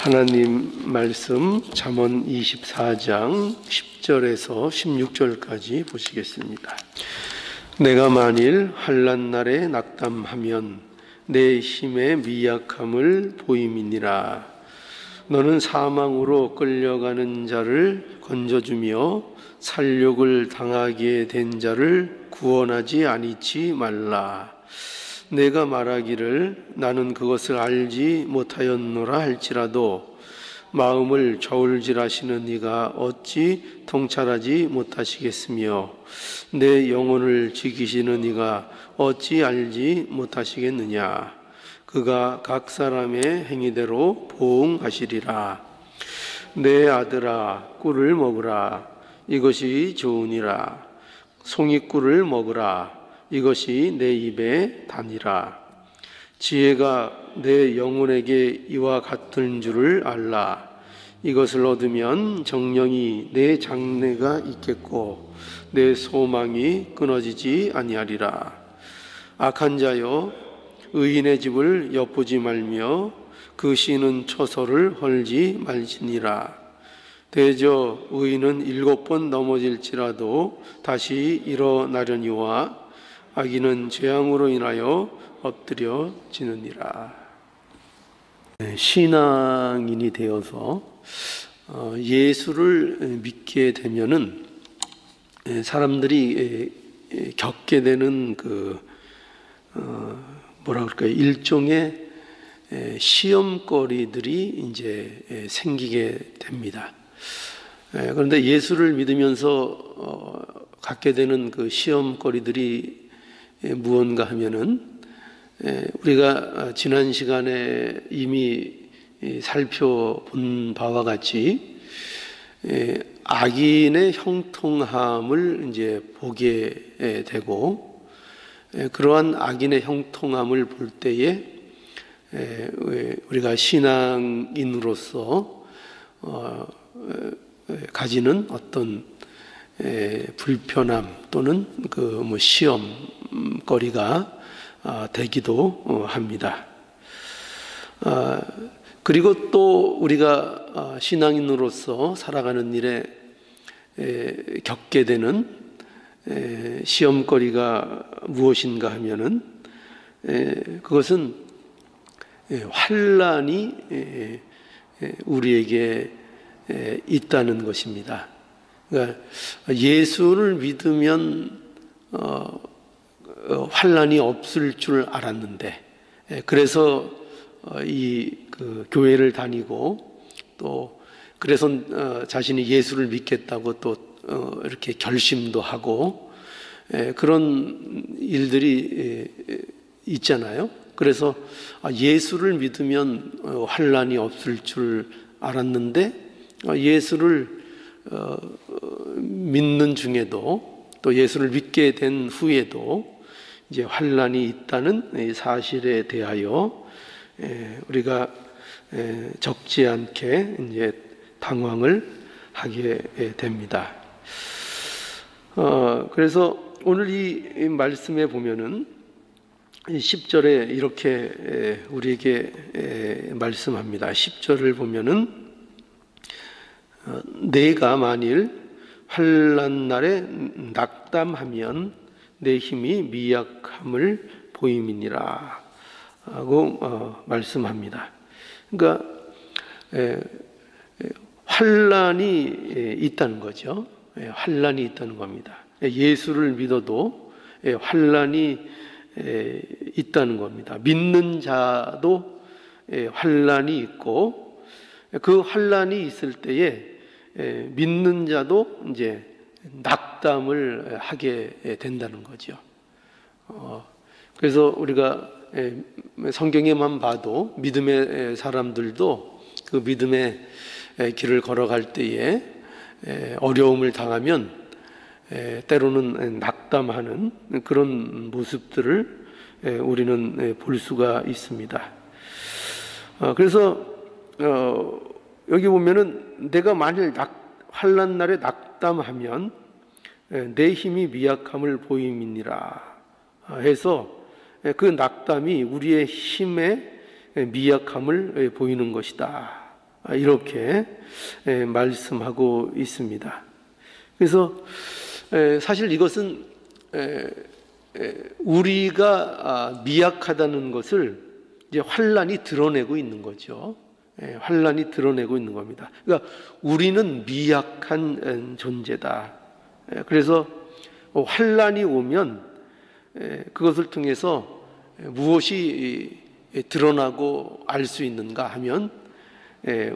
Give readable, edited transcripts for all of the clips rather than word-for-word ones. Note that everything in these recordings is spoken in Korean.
하나님 말씀 잠언 24장 10절에서 16절까지 보시겠습니다. 내가 만일 환난 날에 낙담하면 내 힘의 미약함을 보임이니라. 너는 사망으로 끌려가는 자를 건져주며 살육을 당하게 된 자를 구원하지 아니치 말라. 내가 말하기를 나는 그것을 알지 못하였노라 할지라도 마음을 저울질하시는 이가 어찌 통찰하지 못하시겠으며 내 영혼을 지키시는 이가 어찌 알지 못하시겠느냐. 그가 각 사람의 행위대로 보응하시리라. 내 아들아 꿀을 먹으라. 이것이 좋으니라. 송이꿀을 먹으라. 이것이 내 입에 다니라. 지혜가 내 영혼에게 이와 같은 줄을 알라. 이것을 얻으면 정령이 내 장래가 있겠고 내 소망이 끊어지지 아니하리라. 악한 자여 의인의 집을 엿보지 말며 그 씨는 처소를 헐지 말지니라. 대저 의인은 7번 넘어질지라도 다시 일어나려니와 악인은 재앙으로 인하여 엎드려지느니라. 신앙인이 되어서 예수를 믿게 되면은 사람들이 겪게 되는 뭐라 그럴까요? 일종의 시험거리들이 이제 생기게 됩니다. 그런데 예수를 믿으면서 갖게 되는 그 시험거리들이 무언가 하면은 우리가 지난 시간에 이미 살펴본 바와 같이 악인의 형통함을 이제 보게 되고 그러한 악인의 형통함을 볼 때에 우리가 신앙인으로서 가지는 어떤 불편함 또는 시험거리가 되기도 합니다. 그리고 또 우리가 신앙인으로서 살아가는 일에 겪게 되는 시험거리가 무엇인가 하면은 그것은 환난이 우리에게 있다는 것입니다. 그러니까 예수를 믿으면 환난이 없을 줄 알았는데 그래서 교회를 다니고 또 그래서 자신이 예수를 믿겠다고 또 이렇게 결심도 하고 그런 일들이 있잖아요. 그래서 예수를 믿으면 환난이 없을 줄 알았는데 예수를 믿는 중에도 또 예수를 믿게 된 후에도 이제 환난이 있다는 사실에 대하여 우리가 적지 않게 이제 당황을 하게 됩니다. 그래서 오늘 이 말씀에 보면은 10절에 이렇게 우리에게 말씀합니다. 10절을 보면은 내가 만일 환난 날에 낙담하면 내 힘이 미약함을 보임이니라 하고 말씀합니다. 그러니까 환난이 있다는 거죠. 환난이 있다는 겁니다. 예수를 믿어도 환난이 있다는 겁니다. 믿는 자도 환난이 있고 그 환난이 있을 때에 믿는 자도 이제 낙담을 하게 된다는 거죠. 그래서 우리가 성경에만 봐도 믿음의 사람들도 그 믿음의 길을 걸어갈 때에 어려움을 당하면 때로는 낙담하는 그런 모습들을 우리는 볼 수가 있습니다. 그래서 여기 보면은 내가 만일 환난 날에 낙담하면 내 힘이 미약함을 보임이니라 해서 그 낙담이 우리의 힘의 미약함을 보이는 것이다 이렇게 말씀하고 있습니다. 그래서 사실 이것은 우리가 미약하다는 것을 이제 환란이 드러내고 있는 거죠. 환란이 드러내고 있는 겁니다. 그러니까 우리는 미약한 존재다. 그래서 환란이 오면 그것을 통해서 무엇이 드러나고 알 수 있는가 하면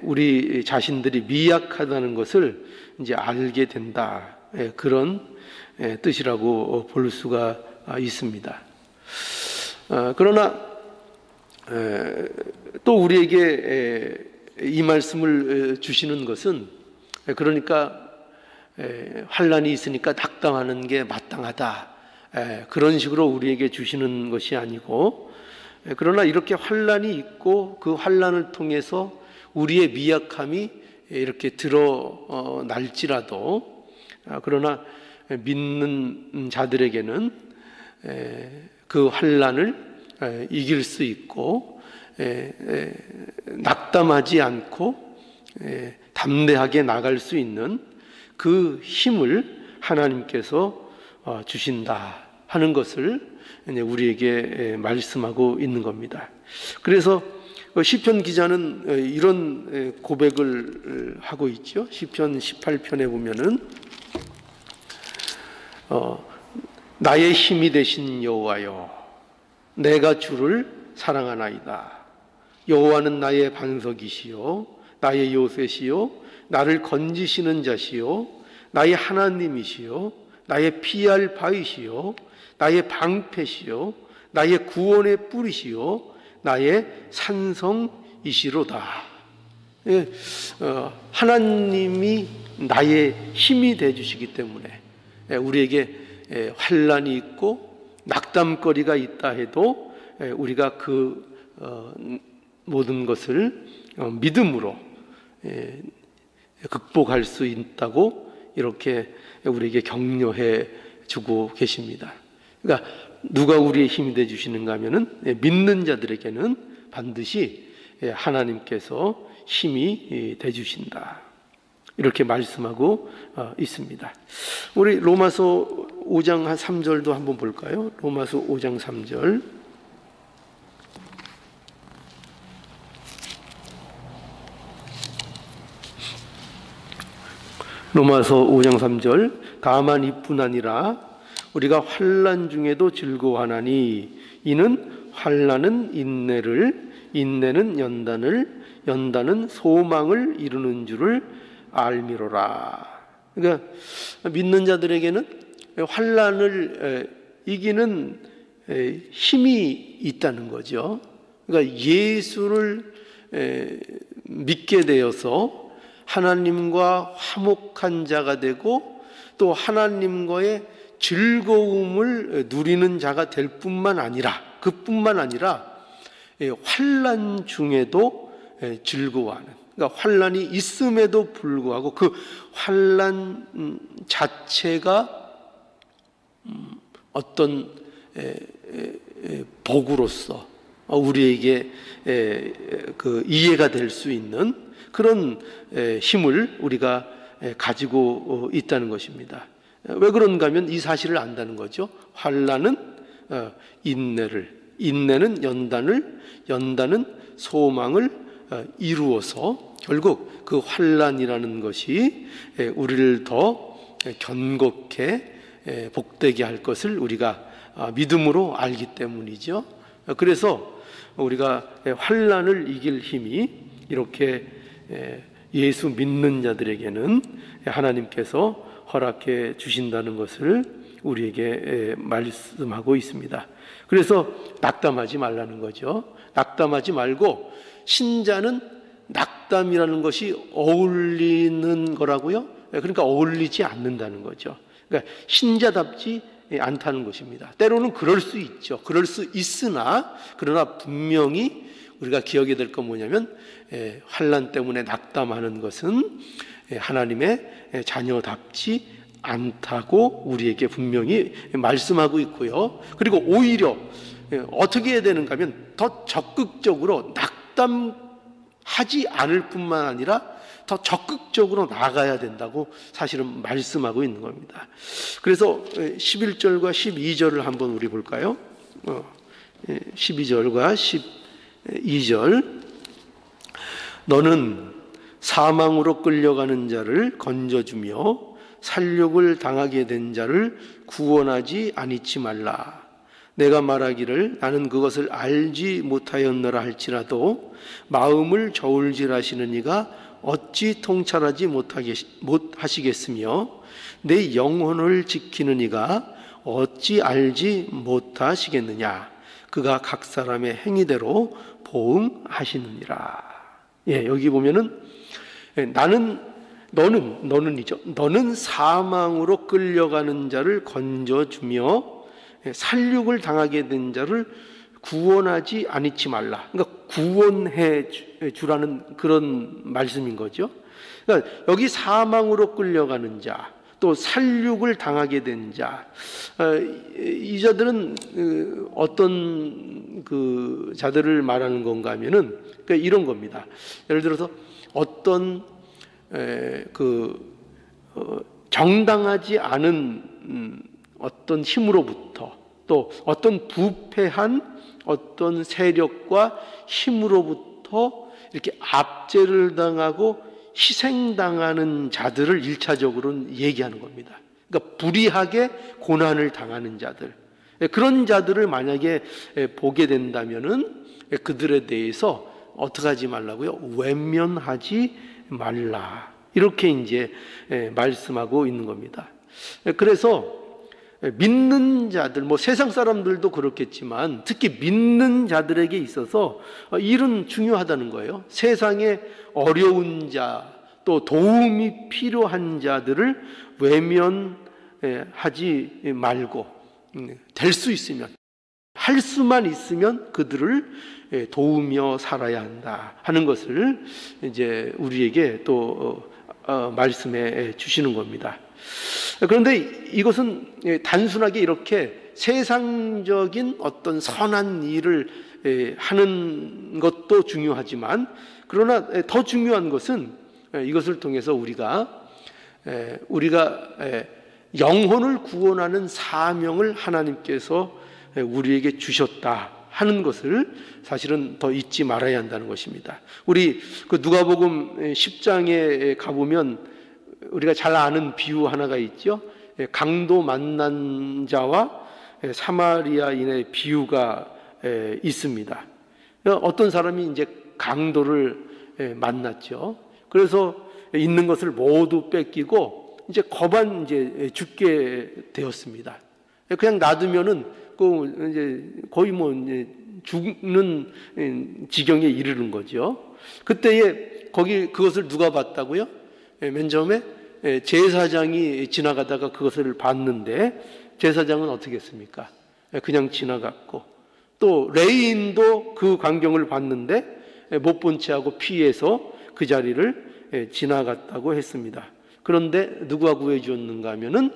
우리 자신들이 미약하다는 것을 이제 알게 된다. 그런 뜻이라고 볼 수가 있습니다. 그러나 또 우리에게 이 말씀을 주시는 것은, 그러니까 환란이 있으니까 낙담하는 게 마땅하다, 그런 식으로 우리에게 주시는 것이 아니고, 그러나 이렇게 환란이 있고 그 환란을 통해서 우리의 미약함이 이렇게 드러날지라도, 그러나 믿는 자들에게는 그 환란을 이길 수 있고 낙담하지 않고 담대하게 나갈 수 있는 그 힘을 하나님께서 주신다 하는 것을 우리에게 말씀하고 있는 겁니다. 그래서 시편 기자는 이런 고백을 하고 있죠. 시편 18편에 보면은 나의 힘이 되신 여호와여, 내가 주를 사랑하나이다. 여호와는 나의 반석이시요 나의 요새시요 나를 건지시는 자시요 나의 하나님이시요 나의 피할 바이시요 나의 방패시요 나의 구원의 뿌리시요 나의 산성이시로다. 하나님이 나의 힘이 되어 주시기 때문에 우리에게 환란이 있고 낙담거리가 있다 해도 우리가 그 모든 것을 믿음으로 극복할 수 있다고 이렇게 우리에게 격려해 주고 계십니다. 그러니까 누가 우리의 힘이 되어 주시는가 하면은 믿는 자들에게는 반드시 하나님께서 힘이 되어 주신다, 이렇게 말씀하고 있습니다. 우리 로마서 5장 한 3절도 한번 볼까요? 로마서 5장 3절. 로마서 5장 3절. 다만 이뿐 아니라 우리가 환난 중에도 즐거워하나니 이는 환난은 인내를, 인내는 연단을, 연단은 소망을 이루는 줄을 알미로라. 그러니까 믿는 자들에게는 환난을 이기는 힘이 있다는 거죠. 그러니까 예수를 믿게 되어서 하나님과 화목한 자가 되고 또 하나님과의 즐거움을 누리는 자가 될 뿐만 아니라, 그뿐만 아니라 환난 중에도 즐거워하는, 그러니까 환난이 있음에도 불구하고 그 환난 자체가 어떤 복으로서 우리에게 그 이해가 될 수 있는 그런 힘을 우리가 가지고 있다는 것입니다. 왜 그런가 하면 이 사실을 안다는 거죠. 환난은 인내를, 인내는 연단을, 연단은 소망을 이루어서 결국 그 환난이라는 것이 우리를 더 견고케 복되게 할 것을 우리가 믿음으로 알기 때문이죠. 그래서 우리가 환난을 이길 힘이 이렇게 예수 믿는 자들에게는 하나님께서 허락해 주신다는 것을 우리에게 말씀하고 있습니다. 그래서 낙담하지 말라는 거죠. 낙담하지 말고, 신자는 낙담이라는 것이 어울리는 거라고요? 그러니까 어울리지 않는다는 거죠. 그러니까 신자답지 않다는 것입니다. 때로는 그럴 수 있죠. 그럴 수 있으나, 그러나 분명히 우리가 기억해야 될 건 뭐냐면 환난 때문에 낙담하는 것은 하나님의 자녀답지 않다고 우리에게 분명히 말씀하고 있고요. 그리고 오히려 어떻게 해야 되는가 하면 더 적극적으로 낙담하지 하지 않을 뿐만 아니라 더 적극적으로 나가야 된다고 사실은 말씀하고 있는 겁니다. 그래서 11절과 12절을 한번 우리 볼까요? 12절과 12절. 너는 사망으로 끌려가는 자를 건져주며 살육을 당하게 된 자를 구원하지 아니치 말라. 내가 말하기를 나는 그것을 알지 못하였노라 할지라도 마음을 저울질하시는 이가 어찌 통찰하지 못하시겠으며 내 영혼을 지키는 이가 어찌 알지 못하시겠느냐. 그가 각 사람의 행위대로 보응하시느니라. 여기 보면은 너는 사망으로 끌려가는 자를 건져주며 살육을 당하게 된 자를 구원하지 아니치 말라. 그러니까 구원해 주라는 그런 말씀인 거죠. 그러니까 여기 사망으로 끌려가는 자, 또 살육을 당하게 된 자, 이 자들은 어떤 그 자들을 말하는 건가 하면은 그러니까 이런 겁니다. 예를 들어서 어떤 정당하지 않은 어떤 힘으로부터, 또 어떤 부패한 어떤 세력과 힘으로부터 이렇게 압제를 당하고 희생당하는 자들을 1차적으로는 얘기하는 겁니다. 그러니까 불의하게 고난을 당하는 자들, 그런 자들을 만약에 보게 된다면은 그들에 대해서 어떻게 하지 말라고요? 외면하지 말라. 이렇게 이제 말씀하고 있는 겁니다. 그래서 믿는 자들, 세상 사람들도 그렇겠지만 특히 믿는 자들에게 있어서 일은 중요하다는 거예요. 세상에 어려운 자, 또 도움이 필요한 자들을 외면하지 말고 될 수 있으면, 할 수만 있으면 그들을 도우며 살아야 한다 하는 것을 이제 우리에게 또 말씀해 주시는 겁니다. 그런데 이것은 단순하게 이렇게 세상적인 어떤 선한 일을 하는 것도 중요하지만, 그러나 더 중요한 것은 이것을 통해서 우리가 영혼을 구원하는 사명을 하나님께서 우리에게 주셨다 하는 것을 사실은 더 잊지 말아야 한다는 것입니다. 우리 그 누가복음 10장에 가보면 우리가 잘 아는 비유 하나가 있죠. 강도 만난 자와 사마리아인의 비유가 있습니다. 어떤 사람이 이제 강도를 만났죠. 그래서 있는 것을 모두 뺏기고 이제 거반 이제 죽게 되었습니다. 그냥 놔두면은 이제 거의 죽는 지경에 이르는 거죠. 그때에 그것을 누가 봤다고요? 맨 처음에 제사장이 지나가다가 그것을 봤는데 제사장은 어떻게 했습니까? 그냥 지나갔고, 또 레위인도 그 광경을 봤는데 못 본 채하고 피해서 그 자리를 지나갔다고 했습니다. 그런데 누가 구해주었는가 하면은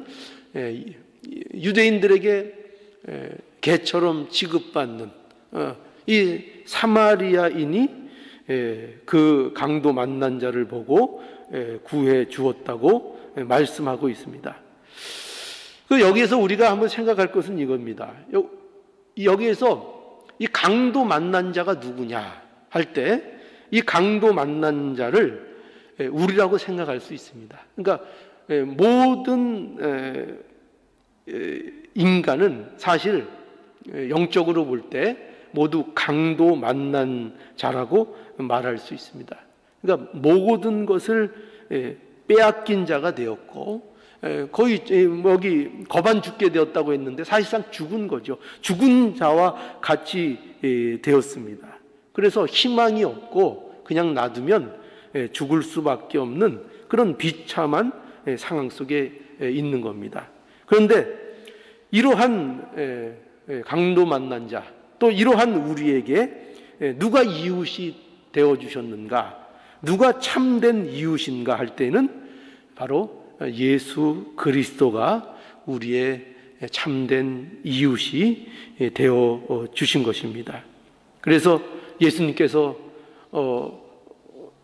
유대인들에게 개처럼 취급받는 이 사마리아인이 그 강도 만난 자를 보고 구해 주었다고 말씀하고 있습니다. 여기에서 우리가 한번 생각할 것은 이겁니다. 여기에서 이 강도 만난 자가 누구냐 할 때 이 강도 만난 자를 우리라고 생각할 수 있습니다. 그러니까 모든 인간은 사실 영적으로 볼 때 모두 강도 만난 자라고 말할 수 있습니다. 그러니까 모든 것을 빼앗긴 자가 되었고, 거의 여기 거반 죽게 되었다고 했는데 사실상 죽은 거죠. 죽은 자와 같이 되었습니다. 그래서 희망이 없고 그냥 놔두면 죽을 수밖에 없는 그런 비참한 상황 속에 있는 겁니다. 그런데 이러한 강도 만난 자, 또 이러한 우리에게 누가 이웃이 되어주셨는가, 누가 참된 이웃인가 할 때는 바로 예수 그리스도가 우리의 참된 이웃이 되어 주신 것입니다. 그래서 예수님께서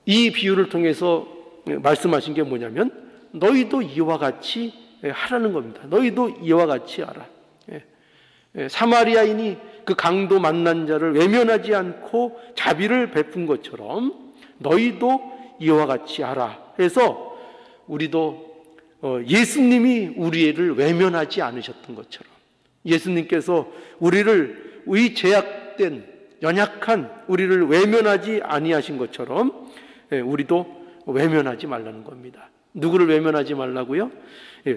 이 비유를 통해서 말씀하신 게 뭐냐면 너희도 이와 같이 하라는 겁니다. 너희도 이와 같이 하라. 사마리아인이 그 강도 만난 자를 외면하지 않고 자비를 베푼 것처럼 너희도 이와 같이 하라 해서 우리도 예수님이 우리를 외면하지 않으셨던 것처럼 예수님께서 우리를 이 제약된 연약한 우리를 외면하지 아니하신 것처럼 우리도 외면하지 말라는 겁니다. 누구를 외면하지 말라고요?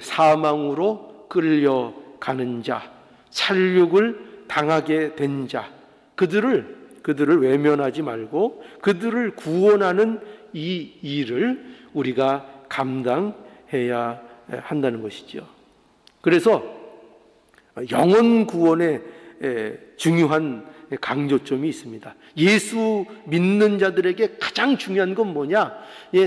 사망으로 끌려가는 자, 살육을 당하게 된 자, 그들을 외면하지 말고 그들을 구원하는 이 일을 우리가 감당해야 한다는 것이죠. 그래서 영혼 구원에 중요한 강조점이 있습니다. 예수 믿는 자들에게 가장 중요한 건 뭐냐?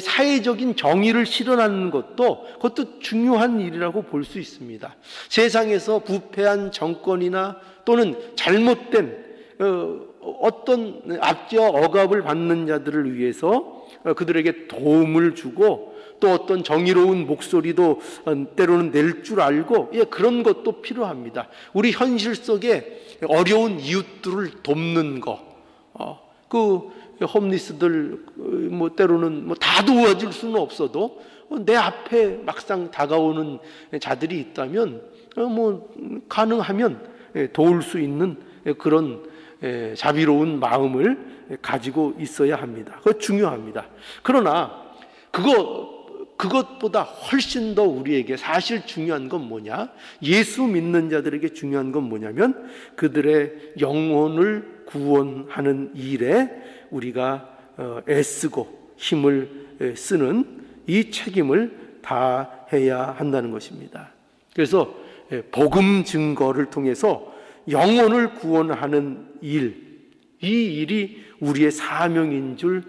사회적인 정의를 실현하는 그것도 중요한 일이라고 볼 수 있습니다. 세상에서 부패한 정권이나 또는 잘못된 어떤 압제와 억압을 받는 자들을 위해서 그들에게 도움을 주고 또 어떤 정의로운 목소리도 때로는 낼 줄 알고 그런 것도 필요합니다. 우리 현실 속에 어려운 이웃들을 돕는 거, 그 홈리스들 때로는 다 도와줄 수는 없어도 내 앞에 막상 다가오는 자들이 있다면 가능하면 도울 수 있는 그런 자비로운 마음을 가지고 있어야 합니다. 그거 중요합니다. 그러나 그것보다 훨씬 더 우리에게 사실 중요한 건 뭐냐? 예수 믿는 자들에게 중요한 건 뭐냐면 그들의 영혼을 구원하는 일에 우리가 애쓰고 힘을 쓰는 이 책임을 다해야 한다는 것입니다. 그래서 복음 증거를 통해서 영혼을 구원하는 일, 이 일이 우리의 사명인 줄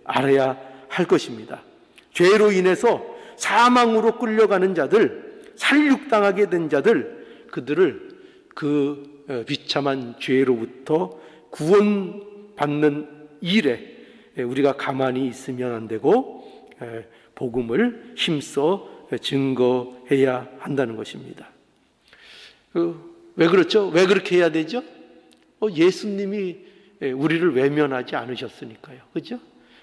알아야 할 것입니다. 죄로 인해서 사망으로 끌려가는 자들, 살육당하게 된 자들, 그들을 그 비참한 죄로부터 구원받는 일에 우리가 가만히 있으면 안 되고 복음을 힘써 증거해야 한다는 것입니다. 왜 그렇죠? 왜 그렇게 해야 되죠? 예수님이 우리를 외면하지 않으셨으니까요. 그렇죠?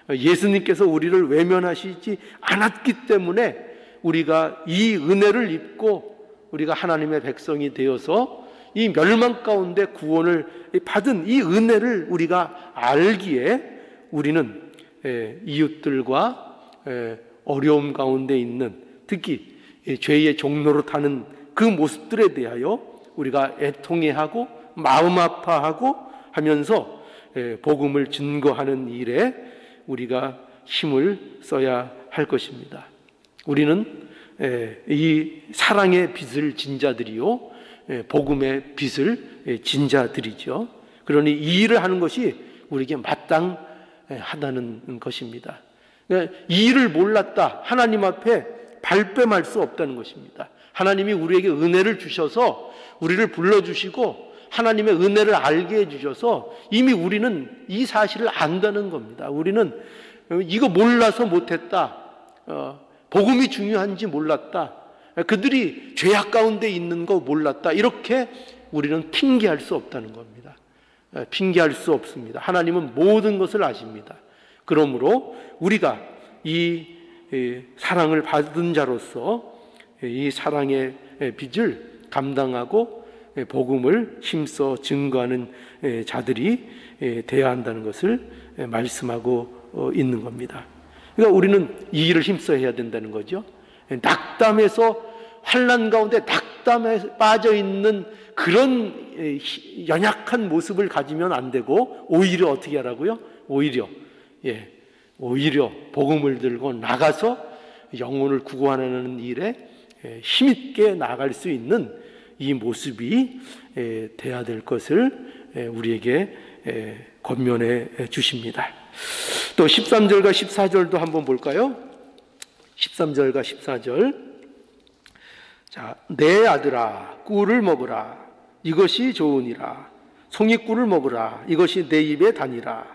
예수님께서 우리를 외면하시지 않았기 때문에 우리가 이 은혜를 입고 우리가 하나님의 백성이 되어서 이 멸망 가운데 구원을 받은 이 은혜를 우리가 알기에 우리는 이웃들과 어려움 가운데 있는 특히 죄의 종로로 타는 그 모습들에 대하여 우리가 애통해하고 마음 아파하고 하면서 복음을 증거하는 일에 우리가 힘을 써야 할 것입니다. 우리는 이 사랑의 빛을 진 자들이요 복음의 빛을 진 자들이죠. 그러니 이 일을 하는 것이 우리에게 마땅하다는 것입니다. 이 일을 몰랐다 하나님 앞에 발뺌할 수 없다는 것입니다. 하나님이 우리에게 은혜를 주셔서 우리를 불러주시고 하나님의 은혜를 알게 해주셔서 이미 우리는 이 사실을 안다는 겁니다. 우리는 이거 몰라서 못했다, 복음이 중요한지 몰랐다, 그들이 죄악 가운데 있는 거 몰랐다, 이렇게 우리는 핑계할 수 없다는 겁니다. 핑계할 수 없습니다. 하나님은 모든 것을 아십니다. 그러므로 우리가 이 사랑을 받은 자로서 이 사랑의 빚을 감당하고 복음을 힘써 증거하는 자들이 되어야 한다는 것을 말씀하고 있는 겁니다. 그러니까 우리는 이 일을 힘써 해야 된다는 거죠. 낙담에서 환난 가운데 낙담에 빠져 있는 그런 연약한 모습을 가지면 안 되고 오히려 어떻게 하라고요? 오히려 복음을 들고 나가서 영혼을 구원하는 일에 힘있게 나아갈 수 있는 이 모습이 돼야 될 것을 우리에게 권면해 주십니다. 또 13절과 14절도 한번 볼까요? 13절과 14절. 자, 내 아들아 꿀을 먹으라 이것이 좋으니라. 송이꿀을 먹으라 이것이 내 입에 다니라.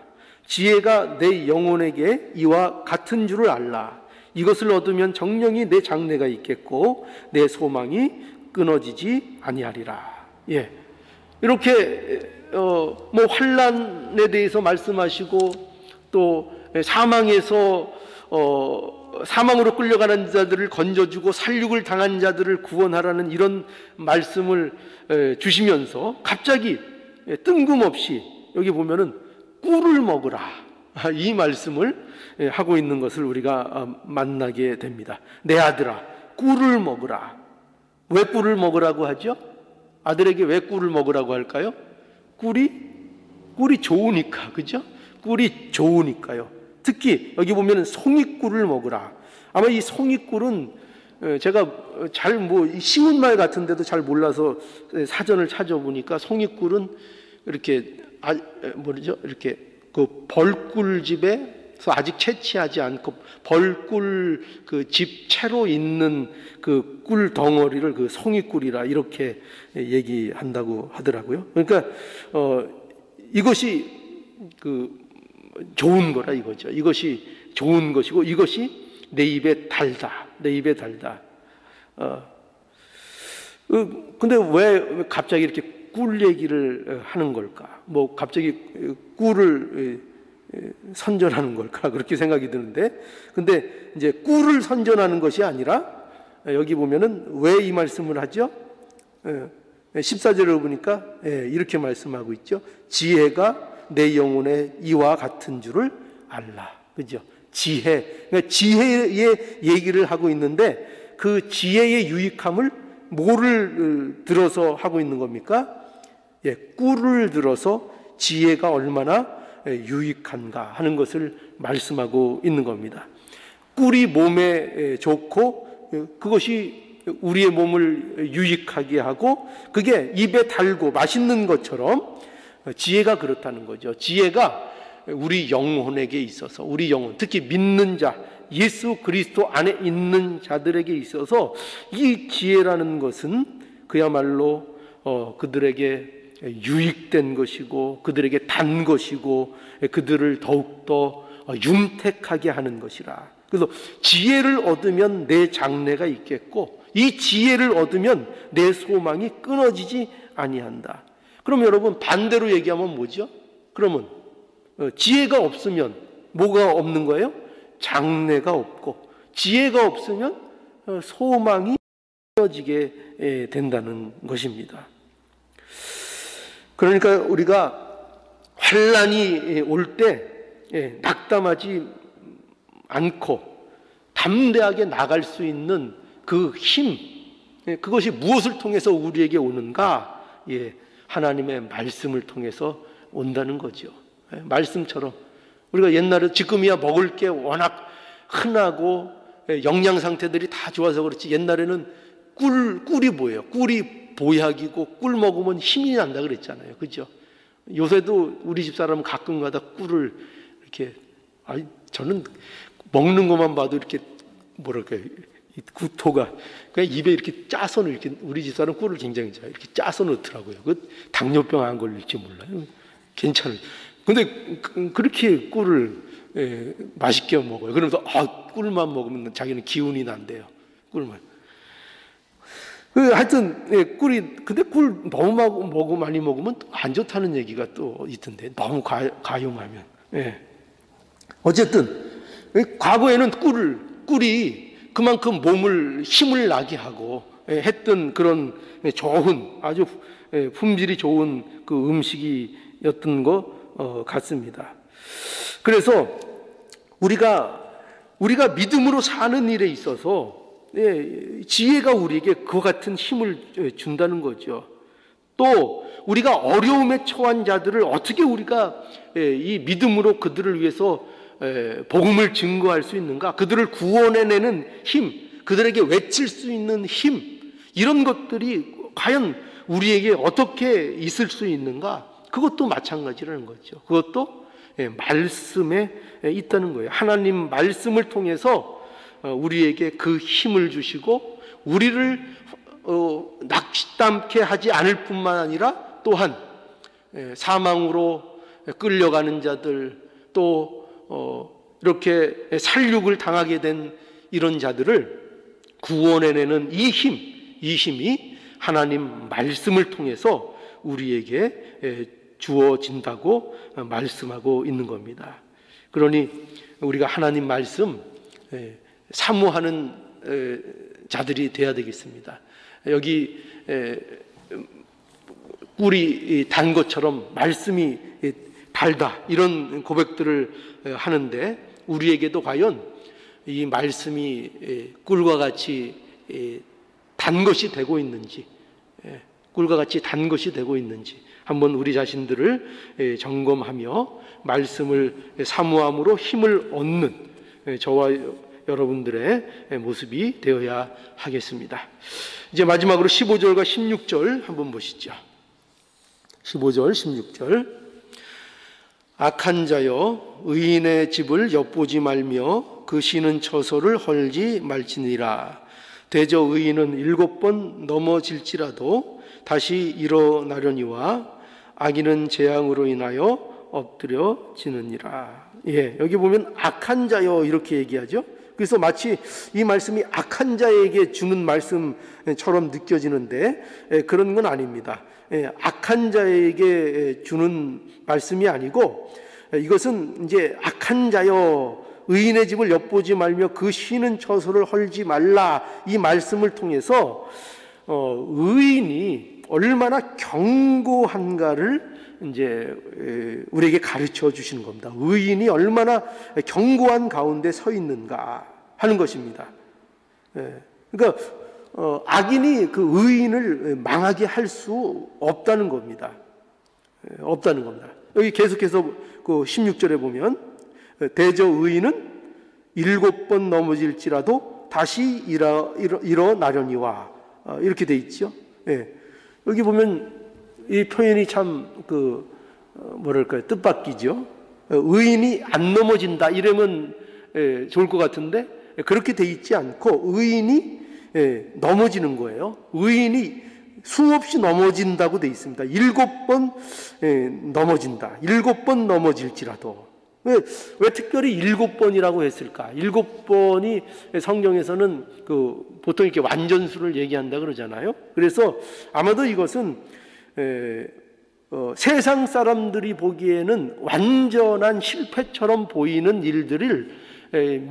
지혜가 내 영혼에게 이와 같은 줄을 알라. 이것을 얻으면 정령이 내 장래가 있겠고 내 소망이 끊어지지 아니하리라. 예, 이렇게 뭐 환난에 대해서 말씀하시고 또 사망에서 사망으로 끌려가는 자들을 건져주고 살육을 당한 자들을 구원하라는 이런 말씀을 주시면서 갑자기 뜬금없이 여기 보면은 꿀을 먹으라, 이 말씀을 하고 있는 것을 우리가 만나게 됩니다. 내 아들아, 꿀을 먹으라. 왜 꿀을 먹으라고 하죠? 아들에게 왜 꿀을 먹으라고 할까요? 꿀이 좋으니까, 그죠? 꿀이 좋으니까요. 특히 여기 보면 송이꿀을 먹으라. 아마 이 송이꿀은 제가 잘 쉬운 말 같은데도 잘 몰라서 사전을 찾아보니까 송이꿀은 이렇게 이렇게 그 벌꿀집에서 아직 채취하지 않고 벌꿀 그 집 채로 있는 그 꿀 덩어리를 그 송이꿀이라 이렇게 얘기한다고 하더라고요. 그러니까 이것이 그 좋은 거라 이거죠. 이것이 좋은 것이고 이것이 내 입에 달다. 내 입에 달다. 근데 왜 갑자기 이렇게 꿀 얘기를 하는 걸까? 뭐 갑자기 꿀을 선전하는 걸까? 그렇게 생각이 드는데, 근데 이제 꿀을 선전하는 것이 아니라 여기 보면은 왜 이 말씀을 하죠? 14절을 보니까 이렇게 말씀하고 있죠. 지혜가 내 영혼의 이와 같은 줄을 알라. 그죠? 지혜. 그러니까 지혜의 얘기를 하고 있는데 그 지혜의 유익함을 뭐를 들어서 하고 있는 겁니까? 꿀을 들어서 지혜가 얼마나 유익한가 하는 것을 말씀하고 있는 겁니다. 꿀이 몸에 좋고 그것이 우리의 몸을 유익하게 하고 그게 입에 달고 맛있는 것처럼 지혜가 그렇다는 거죠. 지혜가 우리 영혼에게 있어서, 우리 영혼, 특히 믿는 자, 예수 그리스도 안에 있는 자들에게 있어서 이 지혜라는 것은 그야말로 그들에게 유익된 것이고 그들에게 단 것이고 그들을 더욱더 윤택하게 하는 것이라. 그래서 지혜를 얻으면 내 장래가 있겠고 이 지혜를 얻으면 내 소망이 끊어지지 아니한다. 그럼 여러분 반대로 얘기하면 뭐죠? 그러면 지혜가 없으면 뭐가 없는 거예요? 장래가 없고 지혜가 없으면 소망이 끊어지게 된다는 것입니다. 그러니까 우리가 환난이 올 때 낙담하지 않고 담대하게 나갈 수 있는 그 힘, 그것이 무엇을 통해서 우리에게 오는가? 하나님의 말씀을 통해서 온다는 거죠. 말씀처럼 우리가 옛날에 지금이야 먹을 게 워낙 흔하고 영양 상태들이 다 좋아서 그렇지 옛날에는 꿀이 뭐예요? 꿀이 보약이고 꿀 먹으면 힘이 난다 그랬잖아요. 그죠? 요새도 우리 집 사람은 가끔가다 꿀을 이렇게 저는 먹는 것만 봐도 이렇게 뭐랄까 구토가 그냥 입에 이렇게 짜서 이렇게 우리 집 사람 꿀을 굉장히 잘 이렇게 짜서 넣더라고요. 그 당뇨병 안 걸릴지 몰라요. 괜찮아요. 근데 그렇게 꿀을 맛있게 먹어요. 그러면서 꿀만 먹으면 자기는 기운이 난대요. 꿀만. 하여튼 꿀이 근데 꿀 너무 많이 먹으면 또 안 좋다는 얘기가 또 있던데 너무 가용하면. 어쨌든 과거에는 꿀이 그만큼 몸을 힘을 나게 하고 했던 그런 좋은 아주 품질이 좋은 그 음식이었던 것 같습니다. 그래서 우리가 믿음으로 사는 일에 있어서 지혜가 우리에게 그와 같은 힘을 준다는 거죠. 또 우리가 어려움에 처한 자들을 어떻게 우리가 이 믿음으로 그들을 위해서 복음을 증거할 수 있는가? 그들을 구원해내는 힘, 그들에게 외칠 수 있는 힘, 이런 것들이 과연 우리에게 어떻게 있을 수 있는가? 그것도 마찬가지라는 거죠. 그것도 말씀에 있다는 거예요. 하나님 말씀을 통해서 우리에게 그 힘을 주시고 우리를 낙담케 하지 않을 뿐만 아니라 또한 사망으로 끌려가는 자들, 또 이렇게 살육을 당하게 된 이런 자들을 구원해내는 이 힘이 하나님 말씀을 통해서 우리에게 주어진다고 말씀하고 있는 겁니다. 그러니 우리가 하나님 말씀 사모하는 자들이 돼야 되겠습니다. 여기 꿀이 단 것처럼 말씀이 달다, 이런 고백들을 하는데 우리에게도 과연 이 말씀이 꿀과 같이 단 것이 되고 있는지, 꿀과 같이 단 것이 되고 있는지 한번 우리 자신들을 점검하며 말씀을 사모함으로 힘을 얻는 저와 여러분들의 모습이 되어야 하겠습니다. 이제 마지막으로 15절과 16절 한번 보시죠. 15절, 16절. 악한 자여 의인의 집을 엿보지 말며 그 쉬는 처소를 헐지 말지니라. 대저 의인은 7번 넘어질지라도 다시 일어나려니와 악인은 재앙으로 인하여 엎드려지느니라. 여기 보면 악한 자여 이렇게 얘기하죠. 그래서 마치 이 말씀이 악한 자에게 주는 말씀처럼 느껴지는데 그런 건 아닙니다. 악한 자에게 주는 말씀이 아니고 이것은 이제 악한 자여 의인의 집을 엿보지 말며 그 쉬는 처소를 헐지 말라, 이 말씀을 통해서 의인이 얼마나 견고한가를 이제 우리에게 가르쳐 주시는 겁니다. 의인이 얼마나 견고한 가운데 서 있는가 하는 것입니다. 그러니까 악인이 그 의인을 망하게 할 수 없다는 겁니다. 없다는 겁니다. 여기 계속해서 그 16절에 보면 대저 의인은 7번 넘어질지라도 다시 일어나려니와 이렇게 돼 있죠. 여기 보면 이 표현이 참 뭐랄까요, 뜻밖이죠. 의인이 안 넘어진다 이러면 좋을 것 같은데 그렇게 돼 있지 않고 의인이 넘어지는 거예요. 의인이 수없이 넘어진다고 돼 있습니다. 7번 넘어진다. 7번 넘어질지라도. 왜 특별히 7번이라고 했을까? 7번이 성경에서는 보통 이렇게 완전수를 얘기한다 그러잖아요. 그래서 아마도 이것은 세상 사람들이 보기에는 완전한 실패처럼 보이는 일들을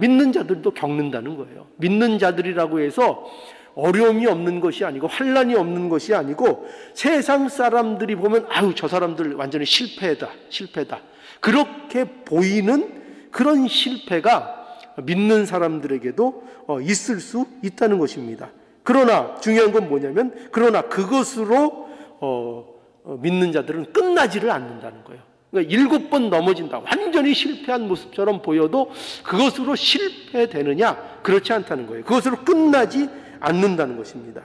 믿는 자들도 겪는다는 거예요. 믿는 자들이라고 해서 어려움이 없는 것이 아니고 환난이 없는 것이 아니고 세상 사람들이 보면 아유 저 사람들 완전히 실패다 그렇게 보이는 그런 실패가 믿는 사람들에게도 있을 수 있다는 것입니다. 그러나 중요한 건 뭐냐면 그러나 그것으로 믿는 자들은 끝나지를 않는다는 거예요. 그러니까 7번 넘어진다, 완전히 실패한 모습처럼 보여도 그것으로 실패되느냐? 그렇지 않다는 거예요. 그것으로 끝나지 않는다는 것입니다.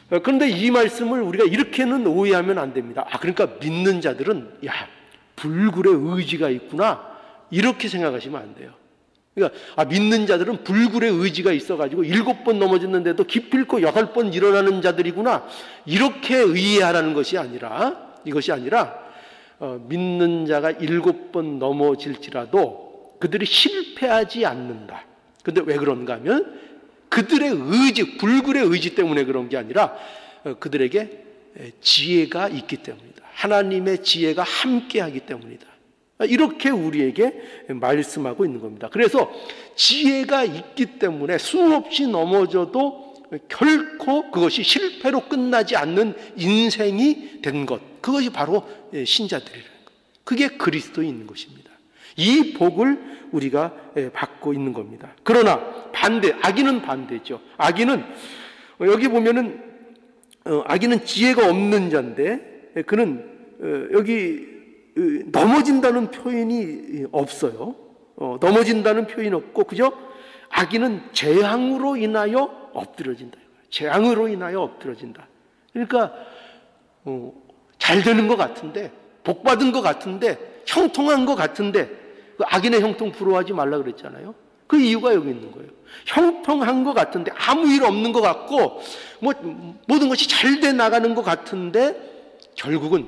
그런데 이 말씀을 우리가 이렇게는 오해하면 안 됩니다. 그러니까 믿는 자들은 불굴의 의지가 있구나 이렇게 생각하시면 안 돼요. 그러니까 믿는 자들은 불굴의 의지가 있어가지고 7번 넘어졌는데도 기필코 8번 일어나는 자들이구나 이렇게 이해하라는 것이 아니라, 이것이 아니라 믿는 자가 7번 넘어질지라도 그들이 실패하지 않는다. 근데 왜 그런가 하면 그들의 의지, 불굴의 의지 때문에 그런 게 아니라 그들에게 지혜가 있기 때문이다. 하나님의 지혜가 함께하기 때문이다. 이렇게 우리에게 말씀하고 있는 겁니다. 그래서 지혜가 있기 때문에 수없이 넘어져도 결코 그것이 실패로 끝나지 않는 인생이 된 것, 그것이 바로 신자들이라는 것, 그게 그리스도인 것입니다. 이 복을 우리가 받고 있는 겁니다. 그러나 악인은 반대죠. 악인은 여기 보면은 악인은 지혜가 없는 자인데 그는 여기 넘어진다는 표현이 없어요. 넘어진다는 표현이 없고 그저 악인은 재앙으로 인하여 엎드려진다. 재앙으로 인하여 엎드려진다. 그러니까 잘 되는 것 같은데, 복 받은 것 같은데, 형통한 것 같은데 그 악인의 형통 부러워하지 말라 그랬잖아요. 그 이유가 여기 있는 거예요. 형통한 것 같은데, 아무 일 없는 것 같고 모든 것이 잘 돼 나가는 것 같은데 결국은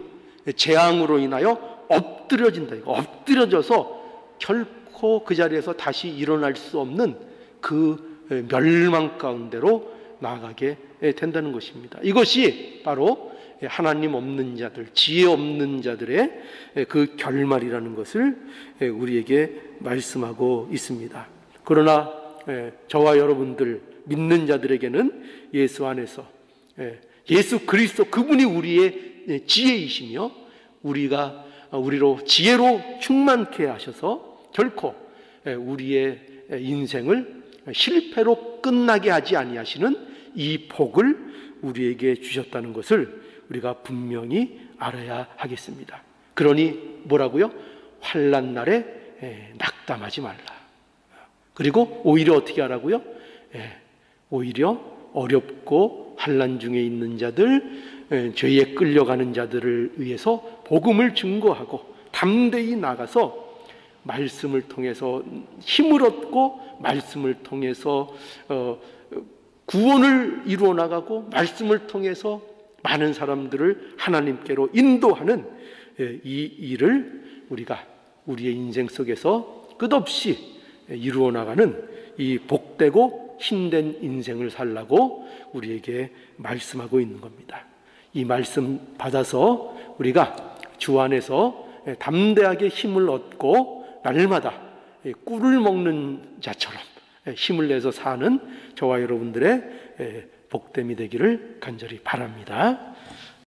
재앙으로 인하여 엎드려진다. 엎드려져서 결코 그 자리에서 다시 일어날 수 없는 그 멸망 가운데로 나아가게 된다는 것입니다. 이것이 바로 하나님 없는 자들, 지혜 없는 자들의 그 결말이라는 것을 우리에게 말씀하고 있습니다. 그러나 저와 여러분들 믿는 자들에게는 예수 안에서 예수 그리스도 그분이 우리의 지혜이시며 우리로 지혜로 충만케 하셔서 결코 우리의 인생을 실패로 끝나게 하지 아니하시는 이 복을 우리에게 주셨다는 것을 우리가 분명히 알아야 하겠습니다. 그러니 뭐라고요? 환난 날에 낙담하지 말라. 그리고 오히려 어떻게 하라고요? 오히려 어렵고 환난 중에 있는 자들, 죄에 끌려가는 자들을 위해서 복음을 증거하고 담대히 나가서 말씀을 통해서 힘을 얻고 말씀을 통해서 구원을 이루어 나가고 말씀을 통해서 많은 사람들을 하나님께로 인도하는 이 일을 우리가 우리의 인생 속에서 끝없이 이루어 나가는 이 복되고 힘든 인생을 살라고 우리에게 말씀하고 있는 겁니다. 이 말씀 받아서 우리가 주 안에서 담대하게 힘을 얻고 날마다 꿀을 먹는 자처럼 힘을 내서 사는 저와 여러분들의 복됨이 되기를 간절히 바랍니다.